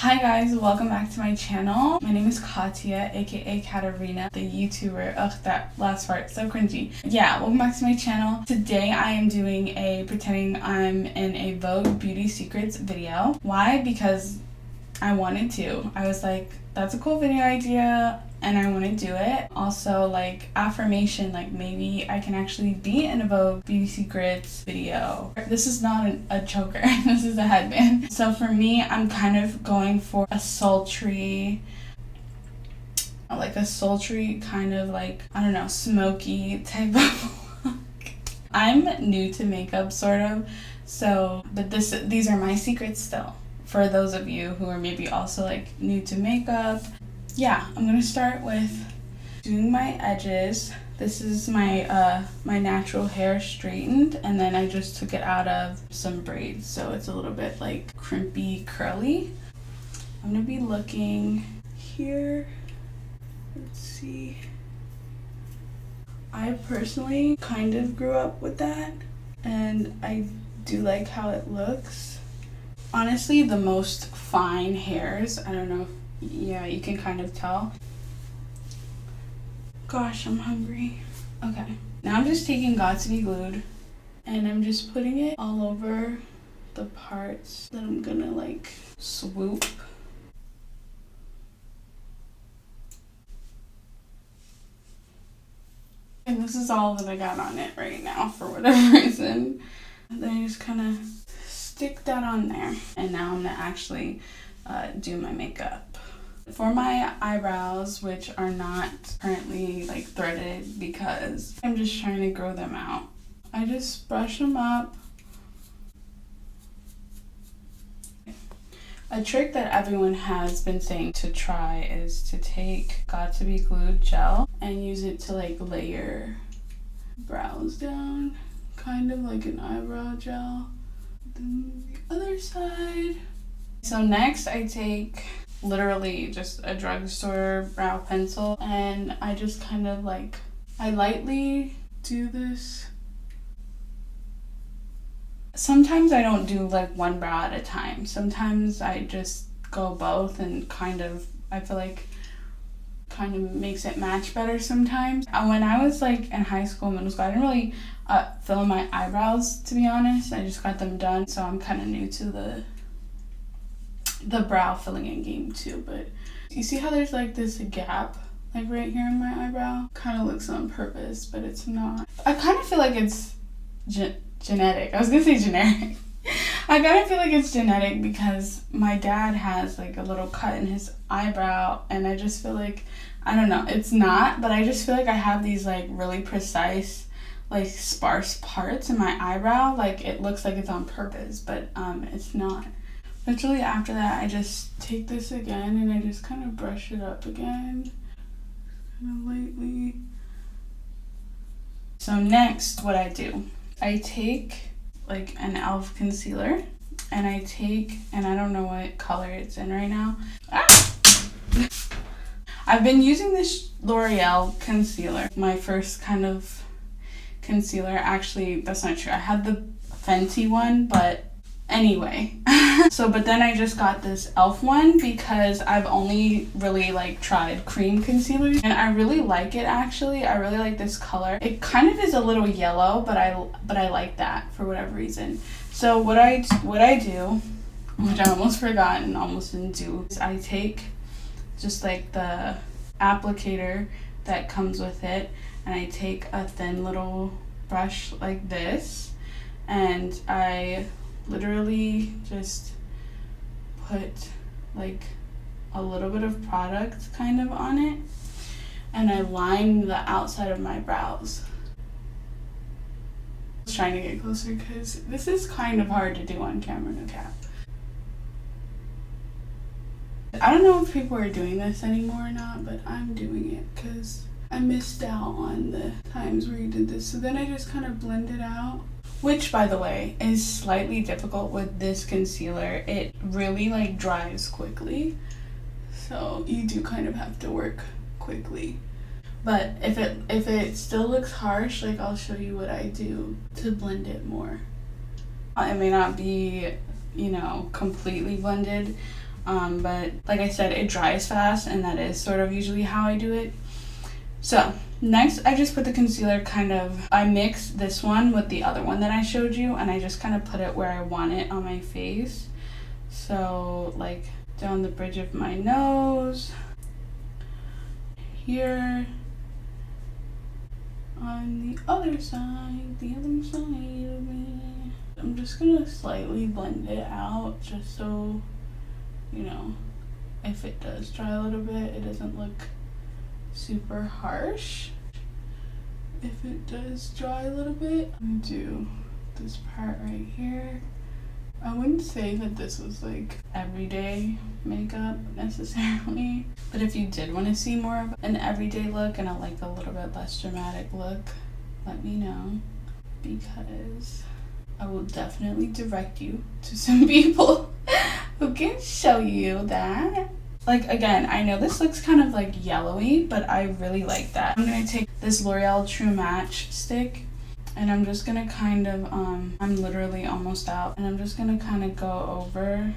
Hi guys, welcome back to my channel. My name is Katya, aka Katarina, the YouTuber. Ugh, that last part, so cringy. Yeah, welcome back to my channel. Today I am doing a pretending I'm in a Vogue Beauty Secrets video. Why? Because I wanted to. I was like, that's a cool video idea and I want to do it. Also, like, affirmation, like maybe I can actually be in a Vogue Beauty Secrets video. This is not a choker, this is a headband. So for me, I'm kind of going for a sultry kind of like, I don't know, smoky type of look. I'm new to makeup sort of, so, but these are my secrets still. For those of you who are maybe also like new to makeup. Yeah, I'm gonna start with doing my edges. This is my my natural hair straightened, and then I just took it out of some braids, so it's a little bit like crimpy, curly. I'm gonna be looking here. Let's see. I personally kind of grew up with that, and I do like how it looks. Honestly, the most fine hairs, I don't know if, yeah, you can kind of tell. Gosh, I'm hungry. Okay, now I'm just taking Got To Be Glued and I'm just putting it all over the parts that I'm gonna like swoop. And this is all that I got on it right now for whatever reason. And then I just kind of stick that on there. And now I'm gonna actually do my makeup. For my eyebrows, which are not currently like threaded because I'm just trying to grow them out, I just brush them up. A trick that everyone has been saying to try is to take Got To Be Glued gel and use it to like layer brows down, kind of like an eyebrow gel. Then the other side. So next I take literally just a drugstore brow pencil and I just kind of like, I lightly do this. Sometimes I don't do like one brow at a time. Sometimes I just go both and kind of, I feel like kind of makes it match better sometimes. When I was like in high school, middle school, I didn't really fill in my eyebrows, to be honest. I just got them done, so I'm kind of new to the brow filling in game too. But you see how there's like this gap like right here in my eyebrow? Kind of looks on purpose, but it's not. I kind of feel like it's genetic. I was gonna say generic. I kind of feel like it's genetic because my dad has like a little cut in his eyebrow, and I just feel like, I don't know, it's not, but I just feel like I have these like really precise like sparse parts in my eyebrow. Like it looks like it's on purpose, but it's not. Literally after that, I just take this again and I just kind of brush it up again, kind of lightly. So next, what I do, I take like an e.l.f. concealer and I take, and I don't know what color it's in right now. I've been using this L'Oreal concealer, my first kind of concealer. Actually, that's not true. I had the Fenty one, but anyway. So, but then I just got this e.l.f. one because I've only really like tried cream concealers and I really like it actually. I really like this color. It kind of is a little yellow, but I like that for whatever reason. So what I do, which I almost forgot and almost didn't do, is I take just like the applicator that comes with it and I take a thin little brush like this and I literally just put like a little bit of product kind of on it and I line the outside of my brows. I was trying to get closer because this is kind of hard to do on camera, no cap. I don't know if people are doing this anymore or not, but I'm doing it because I missed out on the times where you did this. So then I just kind of blend it out. Which, by the way, is slightly difficult with this concealer. It really like dries quickly, so you do kind of have to work quickly. But if it still looks harsh, like I'll show you what I do to blend it more. It may not be, you know, completely blended, but like I said, it dries fast, and that is sort of usually how I do it. So next, I just put the concealer I mix this one with the other one that I showed you, and I just kind of put it where I want it on my face. So like down the bridge of my nose, here, on the other side of me. I'm just gonna slightly blend it out just so, you know, if it does dry a little bit, it doesn't look super harsh. If it does dry a little bit, I'm gonna do this part right here. I wouldn't say that this was like everyday makeup necessarily, but if you did want to see more of an everyday look and a little bit less dramatic look, let me know, because I will definitely direct you to some people who can show you that. Like, again, I know this looks kind of like yellowy, but I really like that. I'm gonna take this L'Oreal True Match stick, and I'm just gonna kind of, I'm literally almost out, and I'm just gonna kind of go over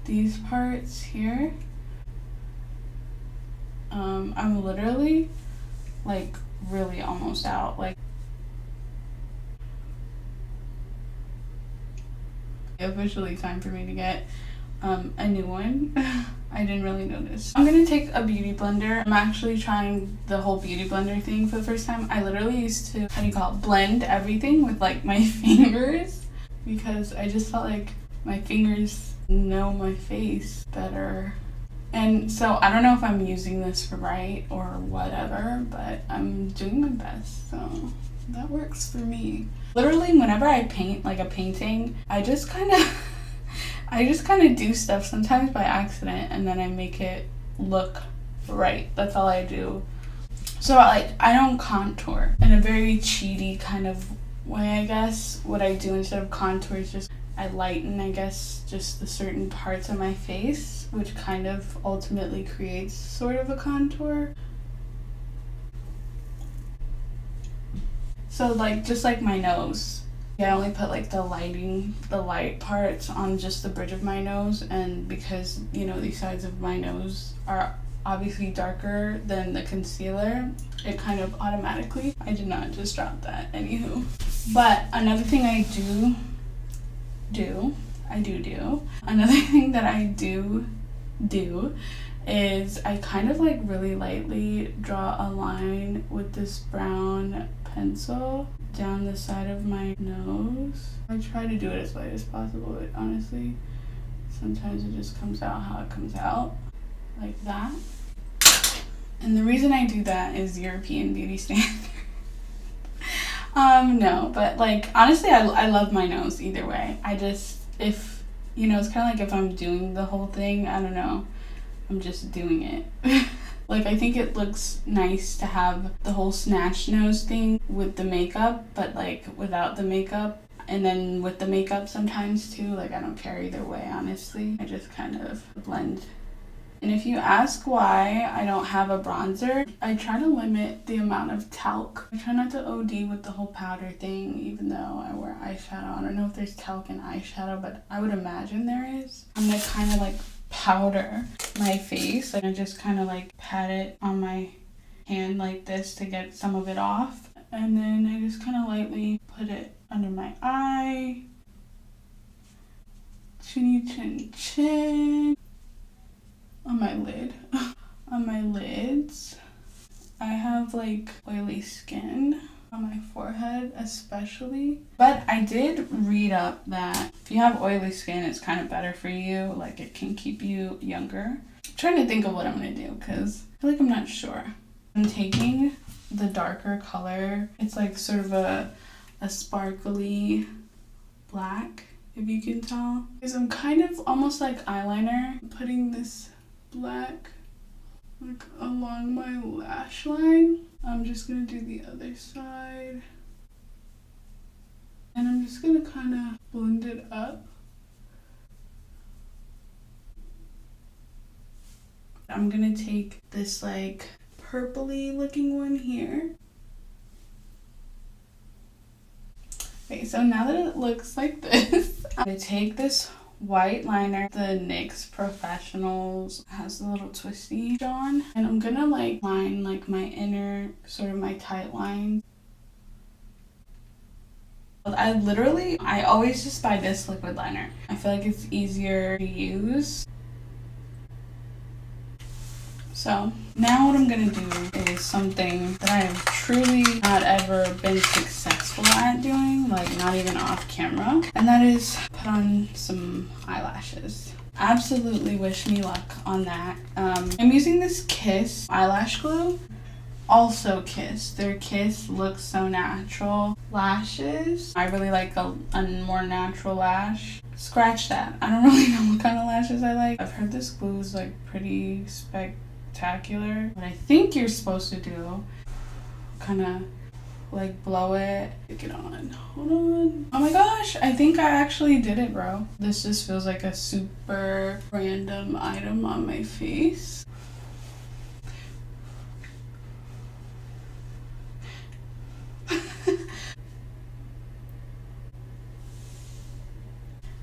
these parts here. I'm literally like really almost out. Like, officially time for me to get a new one. I didn't really notice. I'm gonna take a beauty blender. I'm actually trying the whole beauty blender thing for the first time. I literally used to, blend everything with like my fingers, because I just felt like my fingers know my face better. And so I don't know if I'm using this right or whatever, but I'm doing my best, so that works for me. Literally, whenever I paint like a painting, I just kind of do stuff sometimes by accident, and then I make it look right. That's all I do. So I don't contour in a very cheaty kind of way, I guess. What I do instead of contour is just I lighten, I guess, just the certain parts of my face, which kind of ultimately creates sort of a contour. So like, just like my nose, I only put like the light parts on just the bridge of my nose, and because, you know, these sides of my nose are obviously darker than the concealer, it kind of automatically, I did not just drop that, anywho. But another thing another thing that I do is I kind of like really lightly draw a line with this brown pencil down the side of my nose. I try to do it as light as possible, but honestly, sometimes it just comes out how it comes out, like that. And the reason I do that is European beauty standard. No, but like, honestly, I love my nose either way. I just, if, you know, it's kind of like if I'm doing the whole thing, I don't know, I'm just doing it. Like, I think it looks nice to have the whole snatch nose thing with the makeup, but like without the makeup, and then with the makeup sometimes too. Like, I don't care either way, honestly. I just kind of blend. And if you ask why I don't have a bronzer, I try to limit the amount of talc. I try not to OD with the whole powder thing, even though I wear eyeshadow. I don't know if there's talc in eyeshadow, but I would imagine there is. I'm gonna kind of like powder my face, and I just kind of like pat it on my hand like this to get some of it off, and then I just kind of lightly put it under my eye, chinny chin chin, on my lid. On my lids, I have like oily skin on my forehead especially, but I did read up that if you have oily skin, it's kind of better for you. Like, it can keep you younger. I'm trying to think of what I'm gonna do, because I feel like I'm not sure. I'm taking the darker color. It's like sort of a sparkly black, if you can tell, because I'm kind of almost like eyeliner, putting this black like along my lash line. I'm just gonna do the other side, and I'm just gonna kind of blend it up. I'm gonna take this like purpley looking one here. Okay, so now that it looks like this, I'm gonna take this white liner. The NYX Professionals has a little twisty on. And I'm gonna like line like my inner, sort of my tight line. I always just buy this liquid liner. I feel like it's easier to use. So now what I'm gonna do is something that I have truly not ever been successful at doing, like not even off camera, and that is put on some eyelashes. Absolutely wish me luck on that. I'm using this Kiss eyelash glue. Also Kiss. Their Kiss looks so natural. Lashes. I really like a more natural lash. Scratch that. I don't really know what kind of lashes I like. I've heard this glue is like pretty spectacular. What I think you're supposed to do, kind of like blow it, stick it on. Hold on. Oh my gosh, I think I actually did it, bro. This just feels like a super random item on my face.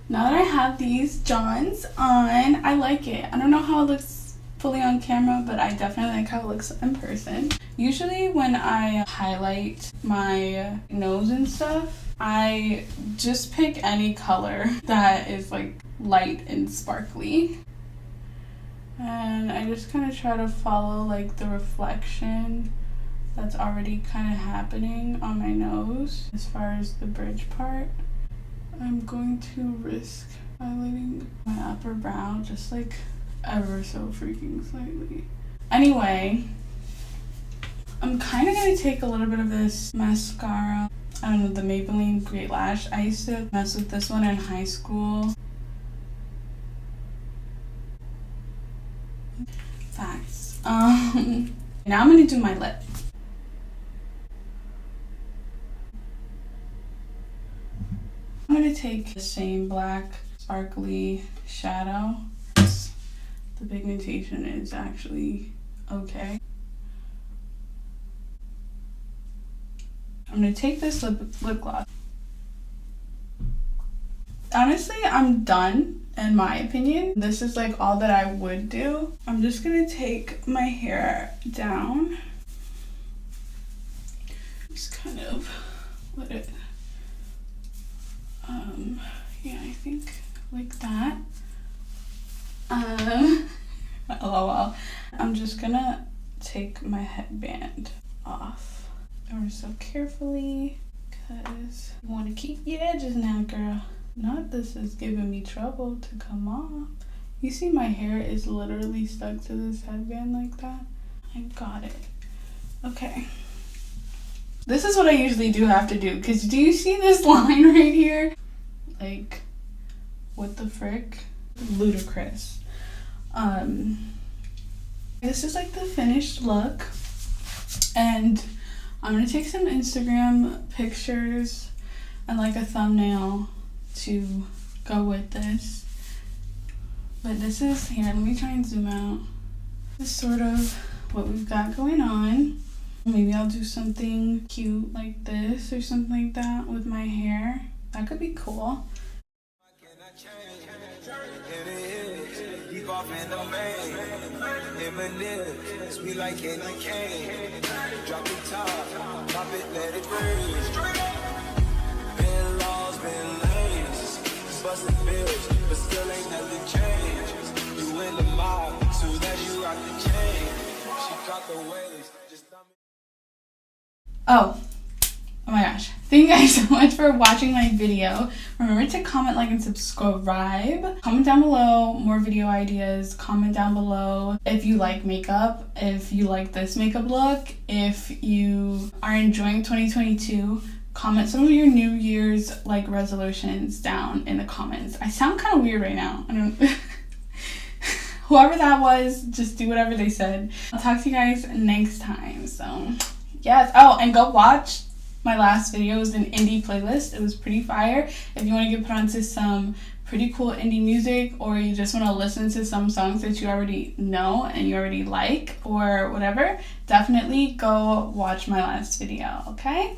Now that I have these Johns on, I like it. I don't know how it looks fully on camera, but I definitely like how it looks in person. Usually when I highlight my nose and stuff, I just pick any color that is like light and sparkly. And I just kind of try to follow like the reflection that's already kind of happening on my nose. As far as the bridge part, I'm going to risk highlighting my upper brow just like ever so freaking slightly. Anyway, I'm kind of going to take a little bit of this mascara. I don't know, the Maybelline Great Lash. I used to mess with this one in high school. Facts. Now I'm going to do my lip. I'm going to take the same black sparkly shadow. The pigmentation is actually okay. I'm going to take this lip gloss. Honestly, I'm done, in my opinion. This is like all that I would do. I'm just going to take my hair down. Just kind of let it... yeah, I think like that. LOL. I'm just gonna take my headband off ever so carefully because I want to keep your edges now, girl. Not this is giving me trouble to come off. You see my hair is literally stuck to this headband like that. I got it. Okay. This is what I usually do have to do, because do you see this line right here? Like, what the frick? Ludicrous. This is like the finished look, and I'm gonna take some Instagram pictures and like a thumbnail to go with this. But this is, here, let me try and zoom out. This is sort of what we've got going on. Maybe I'll do something cute like this or something like that with my hair. That could be cool. Oh my gosh. Thank you guys so much for watching my video. Remember to comment, like, and subscribe. Comment down below more video ideas. Comment down below if you like makeup, if you like this makeup look, if you are enjoying 2022. Comment some of your New Year's like resolutions down in the comments. I sound kind of weird right now. I don't whoever that was, just do whatever they said. I'll talk to you guys next time. So yes. Oh, and go watch my last video. It was an indie playlist. It was pretty fire. If you want to get put onto some pretty cool indie music, or you just want to listen to some songs that you already know and you already like or whatever, definitely go watch my last video, okay?